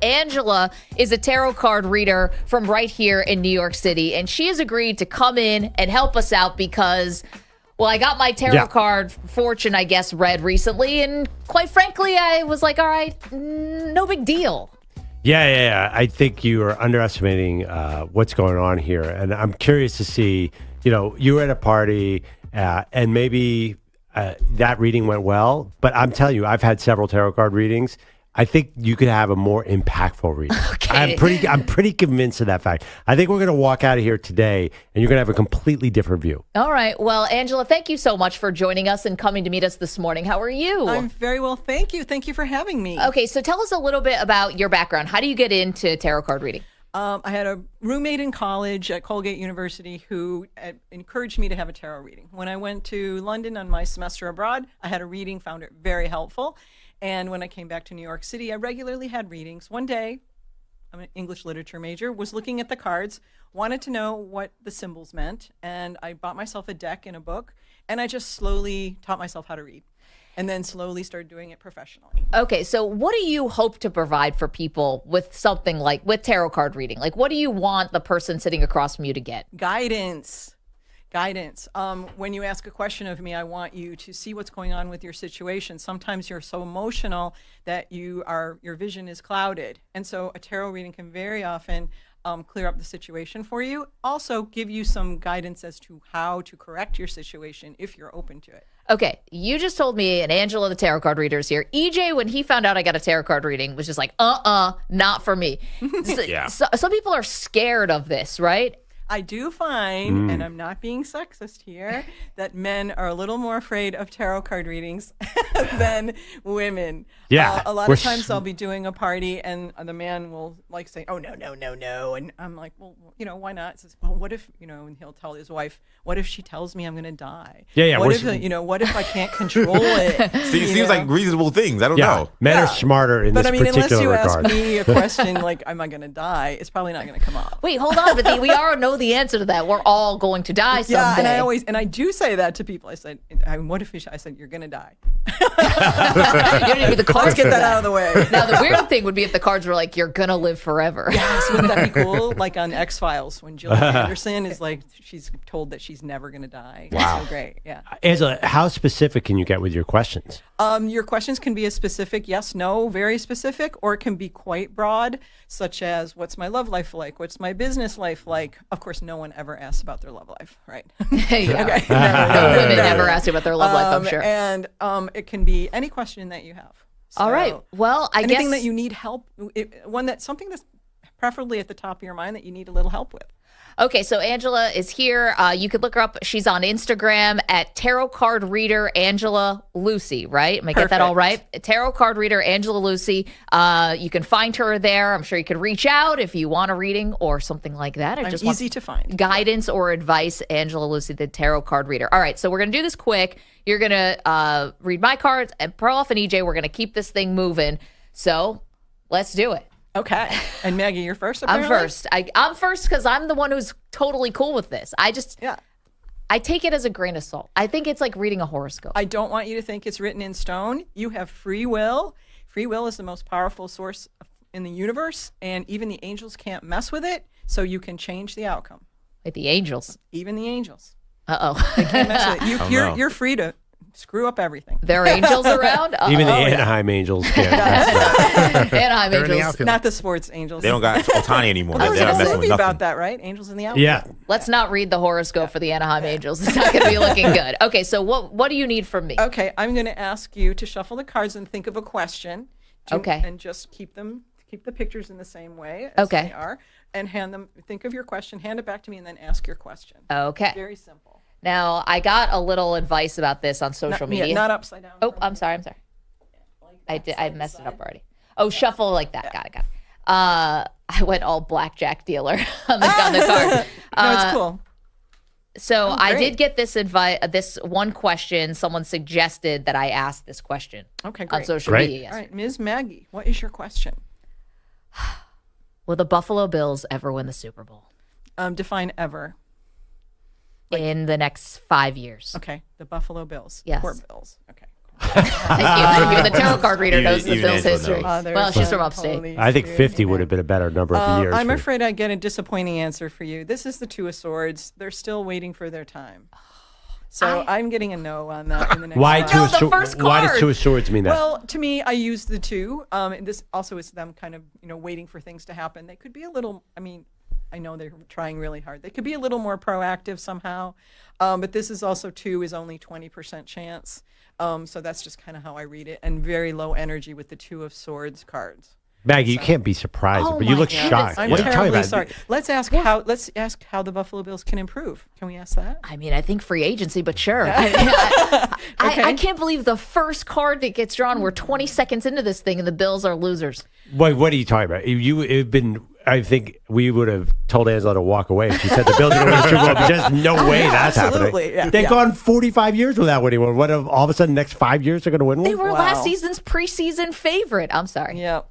Angela is a tarot card reader from right here in New York City, and she has agreed to come in and help us out because, well, I got my tarot card fortune, I guess, read recently, and quite frankly, I was like, all right, no big deal. Yeah. I think you are underestimating what's going on here, and I'm curious to see, you were at a party, and maybe that reading went well, but I'm telling you, I've had several tarot card readings. I think you could have a more impactful reading. Okay. I'm pretty convinced of that fact. I think we're going to walk out of here today, and you're going to have a completely different view. All right. Well, Angela, thank you so much for joining us and coming to meet us this morning. How are you? I'm very well, thank you. Thank you for having me. Okay, so tell us a little bit about your background. How do you get into tarot card reading? I had a roommate in college at Colgate University who encouraged me to have a tarot reading. When I went to London on my semester abroad, I had a reading, found it very helpful. And when I came back to New York City, I regularly had readings. One day, I'm an English literature major, was looking at the cards, wanted to know what the symbols meant, and I bought myself a deck and a book, and I just slowly taught myself how to read, and then slowly started doing it professionally. Okay, so what do you hope to provide for people with something like, with tarot card reading? Like, what do you want the person sitting across from you to get? Guidance. When you ask a question of me, I want you to see what's going on with your situation. Sometimes you're so emotional that your vision is clouded. And so a tarot reading can very often clear up the situation for you. Also give you some guidance as to how to correct your situation if you're open to it. Okay, you just told me, and Angela, the tarot card reader, is here. EJ, when he found out I got a tarot card reading, was just like, not for me. So, some people are scared of this, right? I do find, and I'm not being sexist here, that men are a little more afraid of tarot card readings than women. Yeah. A lot of times I'll be doing a party and the man will like say, oh, no. And I'm like, well, why not? He says, well, what if, and he'll tell his wife, what if she tells me I'm going to die? Yeah. What if I can't control it? Seems like reasonable things. I don't know. Men are smarter in this particular unless you regard. ask me a question like, am I going to die? It's probably not going to come up. Wait, hold on. But we all know the answer to that. We're all going to die someday. Yeah, and I do say that to people. I said, what if I said, you're going to die? You don't even need the cards. Let's get that out of the way. Now, the weird thing would be if the cards were like, you're going to live forever. Yes, wouldn't that be cool? Like on X-Files, when Gillian Anderson is like, she's told that she's never going to die. Wow. So great, yeah. Angela, how specific can you get with your questions? Your questions can be as specific, yes, no, very specific, or it can be quite broad, such as, what's my love life like? What's my business life like? Of course, no one ever asks about their love life, right? Yeah. Okay. No women ever ask you about their love life, I'm sure. And it can be any question that you have. So all right. Well, I guess anything that you need help, something that's preferably at the top of your mind that you need a little help with. Okay, so Angela is here. You could look her up. She's on Instagram at Tarot Card Reader Angela Lucy, right? Am I get that all right? Tarot Card Reader Angela Lucy. You can find her there. I'm sure you could reach out if you want a reading or something like that. I'm easy to find. Guidance or advice, Angela Lucy, the Tarot Card Reader. All right, so we're going to do this quick. You're going to read my cards, and Perloff and EJ, we're going to keep this thing moving. So let's do it. Okay. And Maggie, you're first, apparently? I'm first. I'm first because I'm the one who's totally cool with this. I take it as a grain of salt. I think it's like reading a horoscope. I don't want you to think it's written in stone. You have free will. Free will is the most powerful source in the universe, and even the angels can't mess with it, so you can change the outcome. Like the angels. Even the angels. Uh-oh. They can't mess with it. You're free to screw up everything. There are angels around? Uh-oh. Even the Anaheim Angels can't. Anaheim Angels. Not the sports angels. They don't got Otani anymore. There was They're not a messing movie with about nothing. that, right? Angels in the outfield. Yeah. Let's not read the horoscope for the Anaheim Angels. It's not going to be looking good. Okay, so what do you need from me? Okay, I'm going to ask you to shuffle the cards and think of a question. Okay. And just keep the pictures in the same way as they are, and think of your question, hand it back to me, and then ask your question. Okay. Very simple. Now, I got a little advice about this on social media. Not upside down. Oh, I'm sorry. I messed it up already. Oh, shuffle like that. Got it. I went all blackjack dealer on the card. No, it's cool. So I did get this advice. This one question. Someone suggested that I ask this question. Okay, great. On social media. Yes. All right, Ms. Maggie, what is your question? Will the Buffalo Bills ever win the Super Bowl? Define ever. In the next 5 years. Okay, the Buffalo Bills. Yes. Poor Bills. Okay, Thank you. The tarot card reader knows the Even Bills' Angela history. knows. Well, she's from upstate. I think 50 would have been a better number of years. I'm for- afraid I get a disappointing answer for you. This is the Two of Swords. They're still waiting for their time. So I'm getting a no on that in the next Why round. two? No, Of the Swo- first Why does card. Two of Swords mean that? Well, to me, I use the two. And this also is them kind of, waiting for things to happen. They could be a little, I know they're trying really hard. They could be a little more proactive somehow. But this is also two is only 20% chance. So that's just kind of how I read it. And very low energy with the Two of Swords cards. Maggie, you can't be surprised, Oh but you my look goodness. shocked. I'm What are you talking terribly about? sorry. Let's ask how the Buffalo Bills can improve. Can we ask that? I think free agency, but sure. I Okay. can't believe the first card that gets drawn. We're 20 seconds into this thing, and the Bills are losers. Wait, what are you talking about? It'd been. I think we would have told Angela to walk away if she said the Bills are going to win the Super Bowl. But there's no way that's Absolutely, happening. yeah, They've yeah. gone 45 years without winning one. What if all of a sudden, the next 5 years they're going to win one? They were Wow. last season's preseason favorite. I'm sorry. Yeah.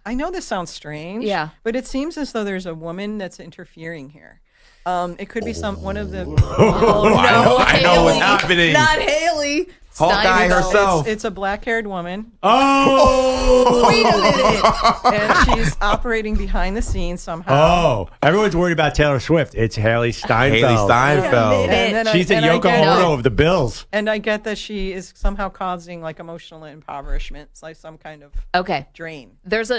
I know this sounds strange. Yeah. But it seems as though there's a woman that's interfering here. It could be one of the. I know what's happening. Not Haley. Hawkeye Steinfeld. herself. It's a black-haired woman, Oh! Wait a minute. and she's operating behind the scenes somehow. Oh, everyone's worried about Taylor Swift. It's Haley Steinfeld. Haley Steinfeld. And then She's the and I Yoko get- Ono of the Bills. And I get that she is somehow causing like emotional impoverishment. It's like some kind of Okay. drain. This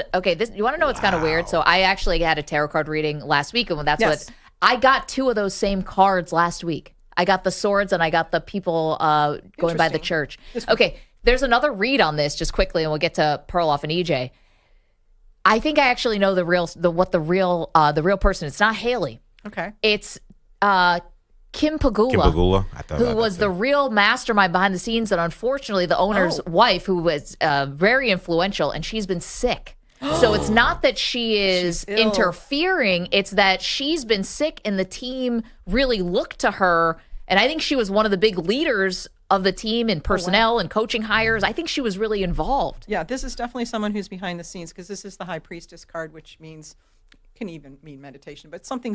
you want to know what's kind of weird? So I actually had a tarot card reading last week, and that's Yes. what I got. Two of those same cards last week. I got the swords, and I got the people going by the Interesting. church. Okay, there's another read on this, just quickly, and we'll get to Perloff and EJ. I think I actually know the real person. It's not Haley. Okay. It's Kim Pagula. Kim Pagula. I thought Who about was that the real mastermind behind the scenes, and unfortunately the owner's wife, who was very influential, and she's been sick. So it's not that she is ill. interfering, it's that she's been sick and the team really looked to her. And I think she was one of the big leaders of the team in personnel and coaching hires. I think she was really involved. Yeah, this is definitely someone who's behind the scenes because this is the High Priestess card, which can even mean meditation, but something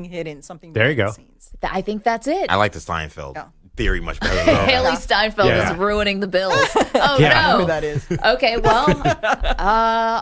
hidden, something There you behind go. the scenes. I think that's it. I like the Steinfeld Yeah. theory much better. Than Haley Steinfeld Yeah. is ruining the Bills. Oh, Yeah. I know no. who that is. Okay, well,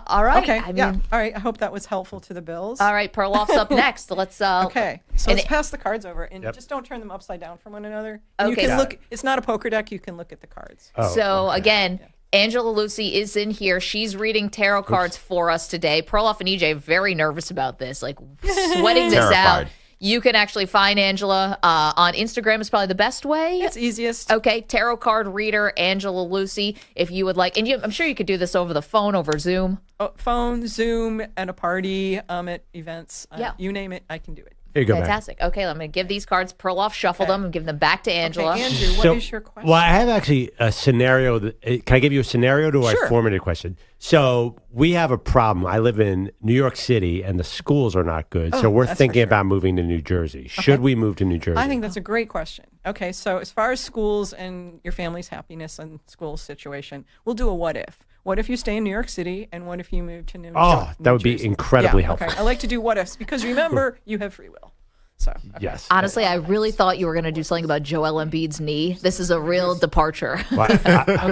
all right. Okay, I mean, yeah. All right, I hope that was helpful to the Bills. All right, Perloff's up next. Let's Okay, so and let's pass the cards over and Yep. just don't turn them upside down from one another. And you Okay. can look. It's not a poker deck. You can look at the cards. So again, Angela Lucy is in here. She's reading tarot cards for us today. Perloff and EJ very nervous about this, like sweating this out. Terrified. You can actually find Angela on Instagram is probably the best way. It's easiest. Okay, tarot card reader Angela Lucy, if you would like, and I'm sure you could do this over the phone, over Zoom. Phone, Zoom, at a party, at events. Yeah. You name it, I can do it. Here you go, Maggie. Fantastic. Okay, I'm going to give these cards. Perloff shuffle them and give them back to Angela. Okay, Andrew, what is your question? Well, I have actually a scenario. Can I give you a scenario, or do Sure. I formulate a question? So we have a problem. I live in New York City, and the schools are not good. So we're that's for thinking sure. about moving to New Jersey. Should we move to New Jersey? I think that's a great question. Okay, so as far as schools and your family's happiness and school situation, we'll do a what if. What if you stay in New York City, and what if you move to New Jersey? Oh, that would be incredibly helpful. Okay, I like to do what ifs because remember, you have free will. So okay. Yes. Honestly, I really thought you were going to do something about Joel Embiid's knee. This is a real departure. Well,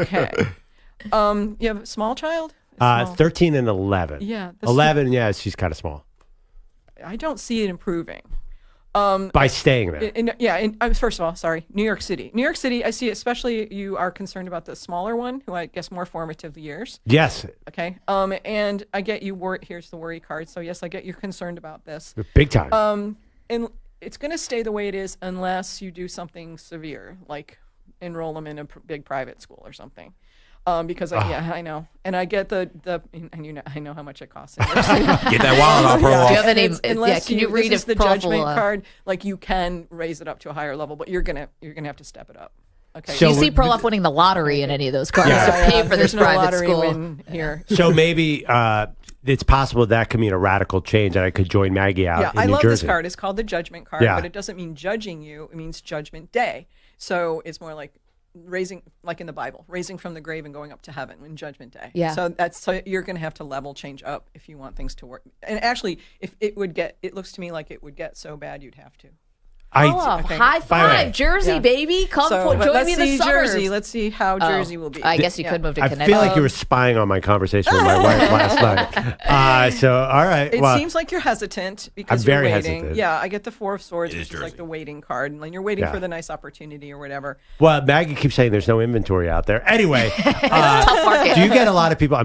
Okay. You have a small child? Small. 13 and 11. Yeah, the 11, yeah, she's kind of small. I don't see it improving. By staying there. First of all, sorry, New York City. New York City, I see, especially you are concerned about the smaller one, who I guess more formative years. Yes, Okay. And I get you here's the worry card. So yes, I get you're concerned about this. big time. And it's going to stay the way it is unless you do something severe, like enroll them in a big private school or something. Because I know, and I get I know how much it costs. Get that wallet off, Do you Perloff. have any? Unless can you read this is if the Perloff judgment will, card, like you can raise it up to a higher level, but you're gonna have to step it up. Okay. So Do you see we're- Perloff winning the lottery in any of those cards Yeah. to pay for There's this no private lottery school? win here. So maybe it's possible that could mean a radical change, and I could join Maggie out Yeah, in I New love Jersey. this card. It's called the Judgment card, Yeah. but it doesn't mean judging you. It means Judgment Day. So it's more like raising, like in the Bible, raising from the grave and going up to heaven in Judgment Day. Yeah. So you're going to have to level change up if you want things to work. And actually, if it looks to me like it would get so bad, you'd have to. Okay. High By the way, five, Jersey, yeah. baby. Come But join let's me in the see suburbs. Jersey. Let's see how Jersey will be. I guess you could move to I Connecticut. feel like you were spying on my conversation with my wife last night. So, all right. It seems like you're hesitant because I'm very you're waiting. hesitant. Yeah, I get the Four of Swords, It is which is like Jersey. the waiting card, and you're waiting Yeah. for the nice opportunity or whatever. Well, Maggie keeps saying there's no inventory out there. Anyway, Tough market. do you get a lot of people?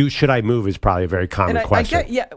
Should I move? Is probably a very common And I question. get,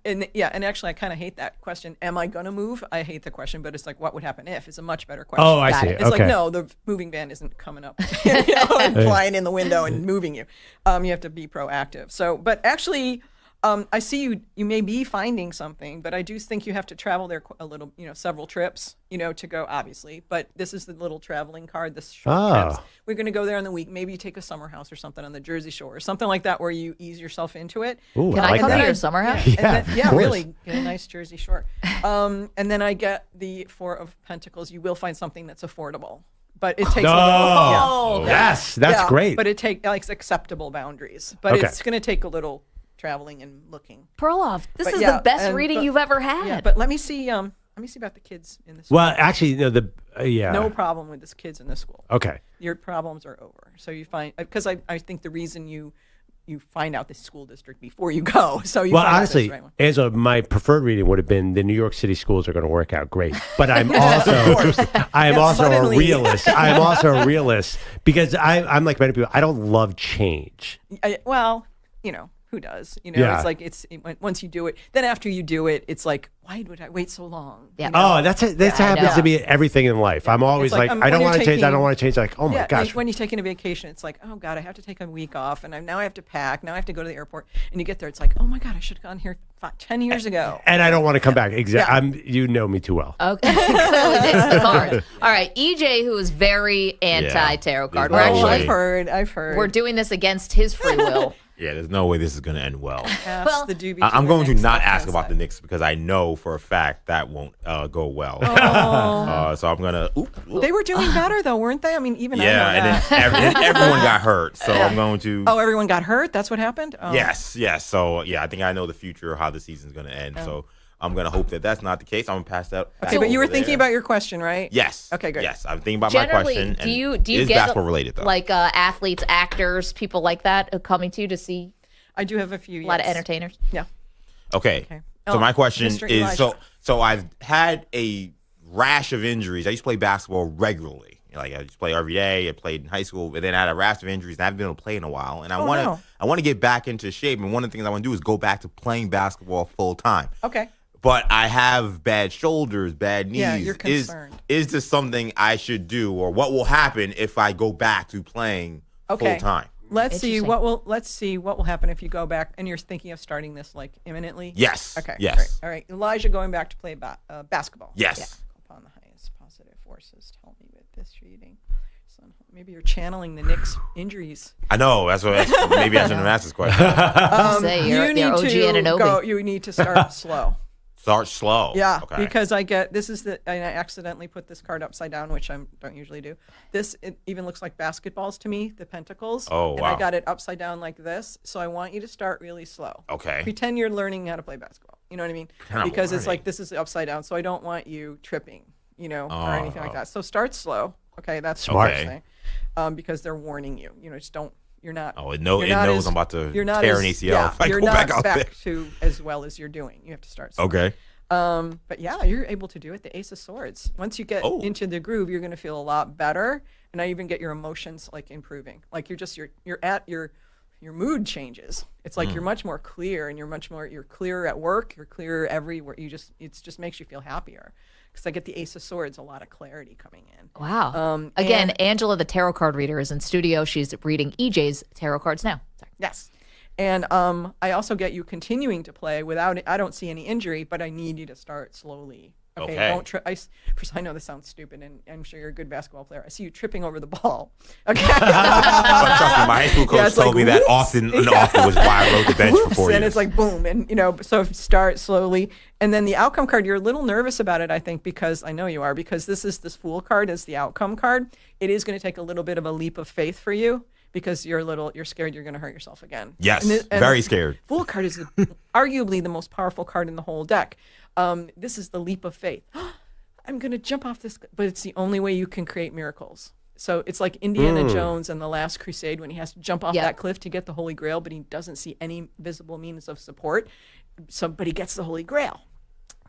and actually, I kind of hate that question. Am I going to move? I hate the question, but it's like, what would happen if? It's a much better question. Oh, I Got see. it. It's Okay. like, no, the moving van isn't coming up and flying in the window and moving you. You have to be proactive. So, but actually, I see you may be finding something, but I do think you have to travel there a little, several trips, to go, obviously. But this is the little traveling card, the short trips. We're going to go there in the week. Maybe you take a summer house or something on the Jersey Shore or something like that where you ease yourself into it. Ooh, Can I like come to that. your summer house? Yeah, And then, of course. really, get a nice Jersey Shore. And then I get the Four of Pentacles. You will find something that's affordable, but it takes a little. Oh, yes, that's Yeah, great. But it takes acceptable boundaries. But Okay. it's going to take a little traveling and looking. Perloff, this But is yeah, the best and- reading but- you've ever had. Yeah, but let me see. Let me see about the kids in the school. Well, actually, yeah. No problem with the kids in the school. Okay. Your problems are over. So you find because I think the reason you find out the school district before you go. So you Well, find honestly, out this right one. Angela, my preferred reading would have been the New York City schools are going to work out great. But I'm also, I am also a suddenly. realist. I am also a realist because I'm like many people. I don't love change. Who does? Yeah. It's like once you do it, then after you do it, it's like, why would I wait so long? Yeah. Oh, that's happens know. to me everything in life. I'm always like, like, when I don't you're want to change. I taking- don't want to change. Like, oh my Yeah, gosh. when you're taking a vacation, it's like, oh God, I have to take a week off, and now I have to pack. Now I have to go to the airport, and you get there, it's like, oh my God, I should have gone here 10 years ago. And I don't want to come back. Exactly. Yeah. You know me too well. Okay, clearly it's the card. All right, EJ, who is very anti-tarot card. There's We're no actually way. I've heard. we're doing this against his free will. Yeah, there's no way this is going to end well. Ask well, the doobie I'm going to Knicks not left-hand ask about the side. Knicks because I know for a fact that won't go well. So I'm going to. They were doing better though, weren't they? I mean, even I know Yeah, and that. then everyone got hurt. So I'm going to. Oh, everyone got hurt. That's what happened. Oh. Yes. So yeah, I think I know the future, how the season's going to end. So I'm going to hope that that's not the case. I'm going to pass that. Okay, but you were thinking about your question, right? Yes. Okay, great. Yes, I'm thinking about Generally, my question. do you it is get basketball related though? like athletes, actors, people like that coming to you to see I do have a few. a lot of yes. entertainers? Yeah. Okay. Okay. So Oh, my question Mr. is Elijah. so I've had a rash of injuries. I used to play basketball regularly. Like I used to play every day. I played in high school, but then I had a rash of injuries and I haven't been able to play in a while. And I want to get back into shape. And one of the things I want to do is go back to playing basketball full time. Okay. But I have bad shoulders, bad knees. Yeah, you're concerned. Is this something I should do, or what will happen if I go back to playing full time? Let's see Interesting. what will happen if you go back and you're thinking of starting this like imminently. Yes. Okay. Yes. Great. All right. Elijah going back to play basketball. Yes. Upon the highest positive forces, tell me with this reading. Maybe you're channeling the Knicks injuries. I know. That's what. Maybe I shouldn't have asked this question. Say you're you need OG to Anunoby. go. You need to start slow. Start slow. Yeah, Okay. because I accidentally put this card upside down, which I don't usually do. It even looks like basketballs to me, the pentacles. Oh, And wow. I got it upside down like this, so I want you to start really slow. Okay. Pretend you're learning how to play basketball. You know what I mean? I'm Because it's learning. like this is upside down, so I don't want you tripping, or anything like Oh. that. So start slow. Okay, that's Smart. what I'm saying. Because they're warning you. Just don't. You're not. Oh, it you're not knows as- I'm about to you're not tear as- an ACL Yeah, if I you're go not back out there. to as well as you're doing. You have to start slow. Okay. But yeah, you're able to do it. The Ace of Swords. Once you get Oh. into the groove, you're going to feel a lot better, and I even get your emotions like improving. Like you're at your mood changes. It's like you're much more clear, and you're clearer at work. You're clearer everywhere. It just makes you feel happier. Because I get the Ace of Swords, a lot of clarity coming in. Wow. Again, Angela, the tarot card reader, is in studio. She's reading EJ's tarot cards now. Sorry. Yes. And I also get you continuing to play without it. I don't see any injury, but I need you to start slowly. Okay. Don't trip. First, I know this sounds stupid, and I'm sure you're a good basketball player. I see you tripping over the ball. Okay. But trust me, my high school coach Yeah, it's told like, me that whoops. often was why I rode the bench for 4 years. And it's like boom, and so start slowly. And then the outcome card, you're a little nervous about it, I think, because I know you are, because this Fool card is the outcome card. It is going to take a little bit of a leap of faith for you. Because you're scared you're going to hurt yourself again. Yes, And very scared. Fool card is arguably the most powerful card in the whole deck. This is the leap of faith. I'm going to jump off this, but it's the only way you can create miracles. So it's like Indiana Jones and the Last Crusade when he has to jump off that cliff to get the Holy Grail, but he doesn't see any visible means of support. But he gets the Holy Grail.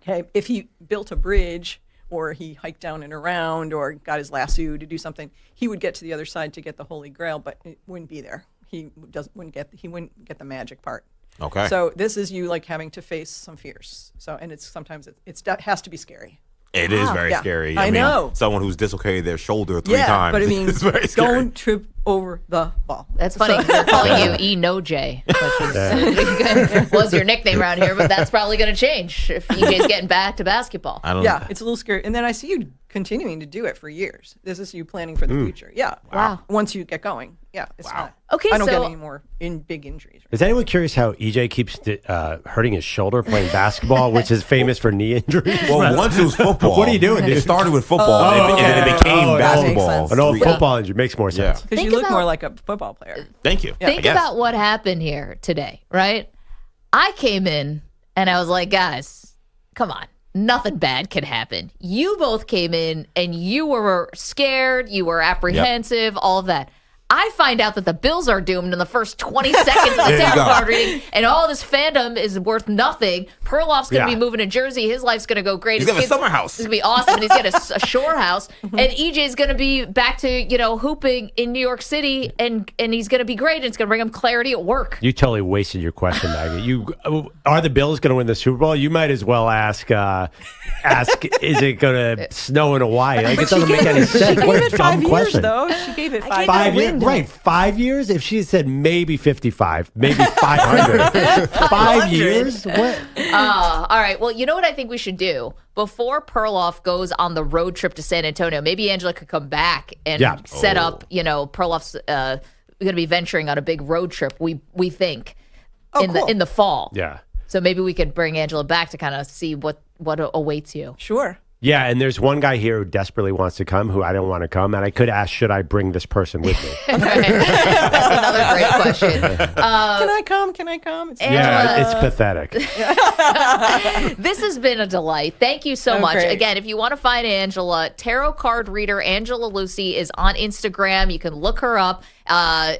Okay, if he built a bridge or he hiked down and around or got his lasso to do something, he would get to the other side to get the Holy Grail, but it wouldn't be there. He wouldn't get the magic part. Okay. So this is you like having to face some fears. So and it's sometimes it has to be scary. It is very scary. I know. Someone who's dislocated their shoulder 3 times. But I mean, it's very scary. don't trip over the ball. That's funny. They're calling you E-No-J, which was your nickname around here, but that's probably going to change if EJ's getting back to basketball. I don't know. It's a little scary. And then I see you continuing to do it for years. This is you planning for the future. Yeah. Wow. Once you get going. Yeah. It's not. Okay, I don't so- get any more big injuries. Is anyone curious how EJ keeps hurting his shoulder playing basketball, which is famous for knee injuries? Well, once it was football. What are you doing, It dude? started with football, and then it became basketball. Makes An old Yeah. football injury makes more sense. Because Think you look about- more like a football player. Thank you. I Think guess. about what happened here today, right? I came in and I was like, guys, come on. Nothing bad can happen. You both came in and you were scared, you were apprehensive, all of that. I find out that the Bills are doomed in the first 20 seconds of the There you tarot go. card reading, and all this fandom is worth nothing. Perloff's going to Yeah. be moving to Jersey. His life's going to go great. He's His got a kids- summer house. It's going to be awesome. And he's got a shore house. And EJ's going to be back to, hooping in New York City, and he's going to be great, and it's going to bring him clarity at work. You totally wasted your question, Maggie. Are the Bills going to win the Super Bowl? You might as well ask, is it going to snow in Hawaii? Like, it doesn't make any sense. She What gave a it dumb 5 years, question. though. She gave it 5 years. 5 years, right? 5 years. If she had said maybe 55, maybe 500, 5 years. What? All right. Well, you know what I think we should do? Before Perloff goes on the road trip to San Antonio, maybe Angela could come back and set up, Perloff's going to be venturing on a big road trip, we think, in the fall. Yeah. So maybe we could bring Angela back to kind of see what awaits you. Sure. Yeah, and there's one guy here who desperately wants to come, who I don't want to come, and I could ask, should I bring this person with me? That's another great question. Can I come? Can I come? Yeah, it's pathetic. This has been a delight. Thank you so much. Great. Again, if you want to find Angela, tarot card reader Angela Lucy is on Instagram. You can look her up.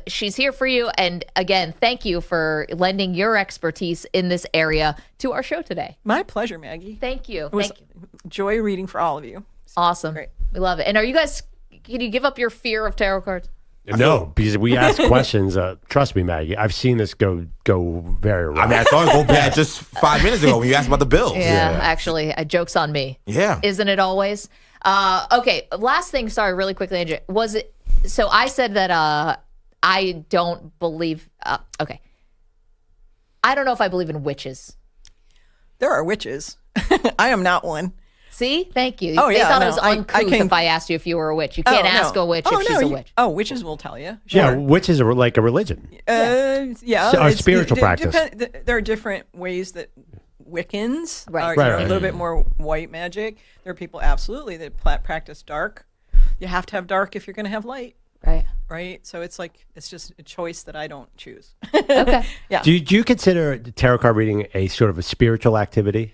She's here for you. And again, thank you for lending your expertise in this area to our show today. My pleasure, Maggie. Thank you. It was Thank you. joy reading for all of you. Awesome. Great. We love it. And are you guys, can you give up your fear of tarot cards? No, because we ask questions. Trust me, Maggie, I've seen this go very wrong. I mean, I thought it go bad just 5 minutes ago when you asked about the Bills. Yeah, actually, joke's on me. Yeah. Isn't it always? Okay, last thing, sorry, really quickly, Andrew. So I said that I don't believe, okay. I don't know if I believe in witches. There are witches. I am not one. See? Thank you. Oh, They yeah, thought it no, was I uncouth can- if I asked you if you were a witch. You can't ask a witch if she's a witch. Witches will tell you. Yeah, Sure. witches are like a religion. Yeah. So, or it's- spiritual practice. There are different ways that Wiccans Right. are Right. a little bit more white magic. There are people absolutely that practice dark. You have to have dark if you're going to have light, Right. right? So it's just a choice that I don't choose. Okay. Yeah. Do you consider tarot card reading a sort of a spiritual activity?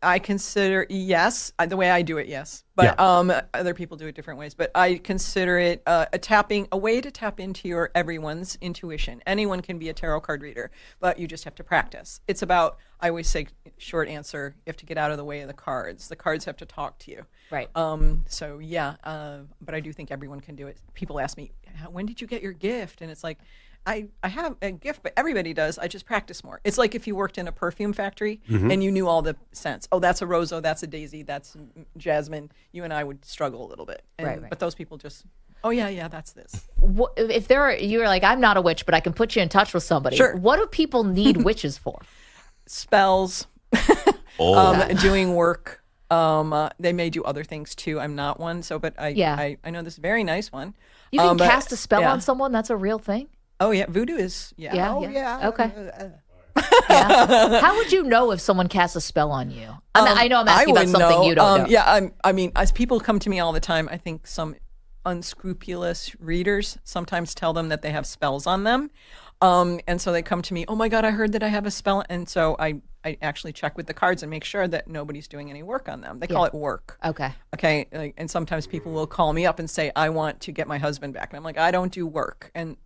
I consider, yes, the way I do it, yes. But other people do it different ways. But I consider it a way to tap into everyone's intuition. Anyone can be a tarot card reader, but you just have to practice. It's about, I always say, short answer, you have to get out of the way of the cards. The cards have to talk to you. Right. So, yeah, but I do think everyone can do it. People ask me, when did you get your gift? And it's like, I have a gift, but everybody does. I just practice more. It's like if you worked in a perfume factory and you knew all the scents. Oh, that's a rose. Oh, that's a daisy. That's jasmine. You and I would struggle a little bit. Right. But those people just, oh, yeah, that's this. If you're like, I'm not a witch, but I can put you in touch with somebody. Sure. What do people need witches for? Spells, Oh. doing work. They may do other things too. I'm not one. So, but I know this very nice one. You can but- cast a spell yeah. on someone? That's a real thing? Oh, yeah. Voodoo is, yeah. Yeah, Oh, yeah. yeah. Okay. Yeah. How would you know if someone casts a spell on you? I know I'm asking about wouldn't something know. you don't know. Yeah, I mean, as people come to me all the time, I think some unscrupulous readers sometimes tell them that they have spells on them. And so they come to me, oh my God, I heard that I have a spell. And so I I actually check with the cards and make sure that nobody's doing any work on them. They call it work. Okay. Okay. And sometimes people will call me up and say, I want to get my husband back. And I'm like, I don't do work. And,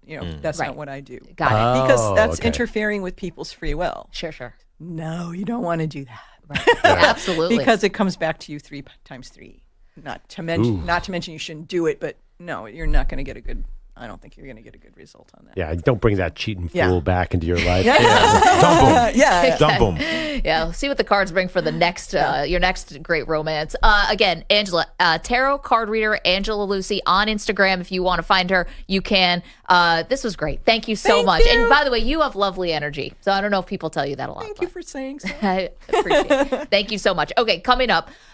that's not what I do. Got it. Because that's okay. interfering with people's free will. Sure. No, you don't want to do that. Right. Absolutely. Because it comes back to you 3 times 3. Not to mention you shouldn't do it, but no, you're not going to get I don't think you're going to get a good result on that. Yeah, don't bring that cheating fool back into your life. Dump him. Dump him. Yeah, see what the cards bring for the next your next great romance. Again, Angela, tarot card reader Angela Lucy on Instagram. If you want to find her, you can. This was great. Thank you so much. You. And by the way, you have lovely energy. So I don't know if people tell you that a lot. Thank you for saying so. I appreciate it. Thank you so much. Okay, coming up,